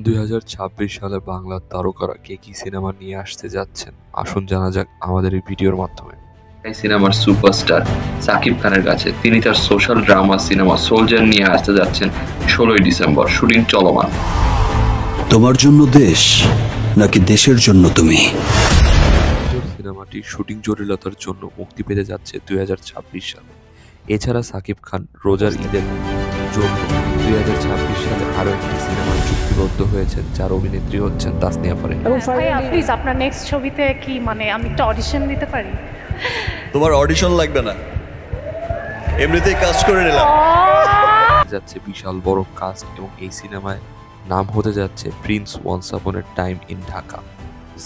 2026 সালে বাংলার তারকারা কে কি সিনেমা নিয়ে আসতে যাচ্ছেন, আসুন জানা যাক আমাদের এই ভিডিওর মাধ্যমে। এই সিনেমার সুপারস্টার সাকিব খানের কাছে তিনি তার সোশ্যাল ড্রামা সিনেমা সোলজার নিয়ে আসতে যাচ্ছেন 16ই ডিসেম্বর। শুটিং চলমান। তোমার জন্য দেশ নাকি দেশের জন্য তুমি? সিনেমাটি শুটিং জটিলতার জন্য মুক্তি পেতে যাচ্ছে 2026 সালে। এছাড়া সাকিব খান রোজার ঈদের জন্য 2026 সালে আরও একটি সিনেমার চুক্তিবদ্ধ হয়েছেন, যার অভিনেত্রী হচ্ছেন তাসনিয়া ফারিন। ভাইয়া প্লিজ আপনার নেক্সট ছবিতে কি আমি একটা অডিশন দিতে পারি? তোমার অডিশন লাগবে না, এমনিতেই কাজ করে নিলাম। যাচ্ছে বিশাল বড় কাস্ট এবং এই সিনেমায় নাম হতে যাচ্ছে Prince once upon A time in Dhaka.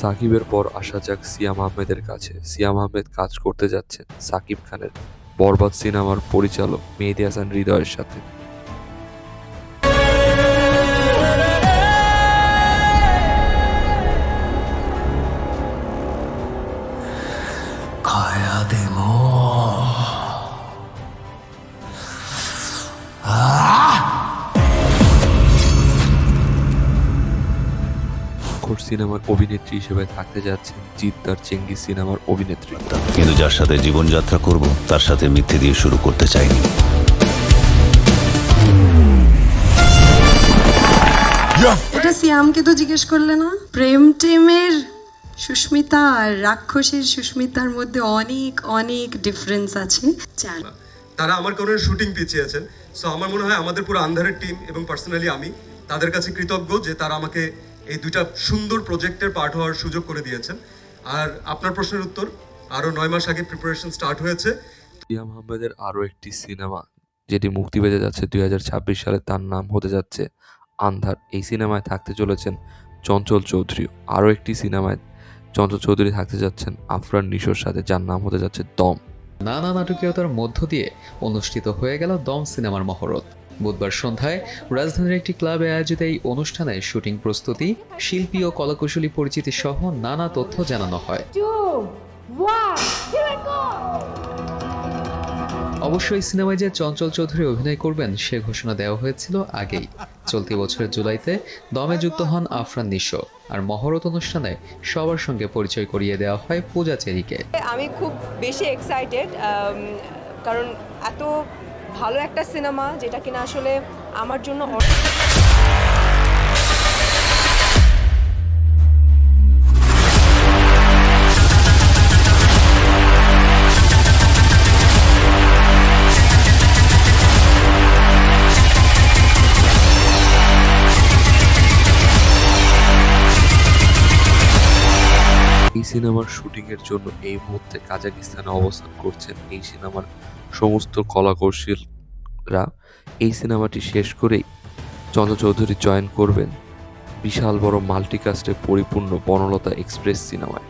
সাকিবের পর আসা যাক সিয়াম আহমেদের কাছে। সিয়াম আহমেদ কাজ করতে যাচ্ছেন সাকিব খানের বরবাদ সিনেমার পরিচালক মেহেদী হাসান হৃদয়ের সাথে। সিনেমার অভিনেত্রী হিসেবে থাকতে যাচ্ছেন জিদ্দার চেঙ্গিস সিনেমার অভিনেত্রী। কিন্তু যার সাথে জীবনযাত্রা করব তার সাথে মিথ্যে দিয়ে শুরু করতে চাইনি। এটা সিয়ামকে তো জিজ্ঞেস করলে না? প্রেম টেমের সুস্মিতা আর রাক্ষসের সুস্মিতার মধ্যে অনেক অনেক ডিফারেন্স আছে। তারা আমার কারণে শুটিং পিছিয়েছেন। সো আমার মনে হয় আমাদের পুরো আন্ধারের টিম এবং পার্সোনালি আমি তাদের কাছে কৃতজ্ঞ যে তারা আমাকে এই দুইটা সুন্দর প্রজেক্টের পার্ট হওয়ার সুযোগ করে দিয়েছেন। আর আপনার প্রশ্নের উত্তর, আরও 9 মাস আগে প্রিপারেশন স্টার্ট হয়েছে। সিয়াম আহমেদের আরও একটি সিনেমা যেটি মুক্তি পেতে যাচ্ছে 2026 সালে, তার নাম হতে যাচ্ছে আন্ধার। এই সিনেমায় থাকতে চলেছেন চঞ্চল চৌধুরী। আরও একটি সিনেমায় চঞ্চল চৌধুরী থাকতে যাচ্ছেন আফরান নিশোর সাথে, যার নাম হতে যাচ্ছে দম। নানা নাটকীয়তার মধ্য দিয়ে অনুষ্ঠিত হয়ে গেল দম সিনেমার মহরত। বুধবার সন্ধ্যায় রাজধানীর একটি ক্লাবে আয়োজিত এই অনুষ্ঠানে শুটিং প্রস্তুতি, শিল্পী ও কলাকুশলী পরিচিতি সহ নানা তথ্য জানানো হয়। অবশ্যই সিনেমায় যে চঞ্চল চৌধুরী অভিনয় করবেন সে ঘোষণা দেওয়া হয়েছিল আগেই। চলতি বছরের জুলাইতে দমে যুক্ত হন আফরান নিশো। আর মহরত অনুষ্ঠানে সবার সঙ্গে পরিচয় করিয়ে দেওয়া হয় পূজা চেরিকে। আমি খুব বেশি এক্সাইটেড, কারণ এত ভালো একটা সিনেমা যেটা কিনা আসলে আমার জন্য এই সিনেমার শুটিংয়ের জন্য এই মুহূর্তে কাজাকিস্তানে অবস্থান করছেন এই সিনেমার সমস্ত কলাকৌশলীরা। এই সিনেমাটি শেষ করেই চঞ্চল চৌধুরী জয়েন করবেন বিশাল বড় মাল্টিকাস্টে পরিপূর্ণ বনলতা এক্সপ্রেস সিনেমায়।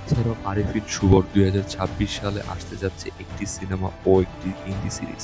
এছাড়াও আরিফিন শুভর 2026 সালে আসতে যাচ্ছে একটি সিনেমা ও একটি হিন্দি সিরিজ।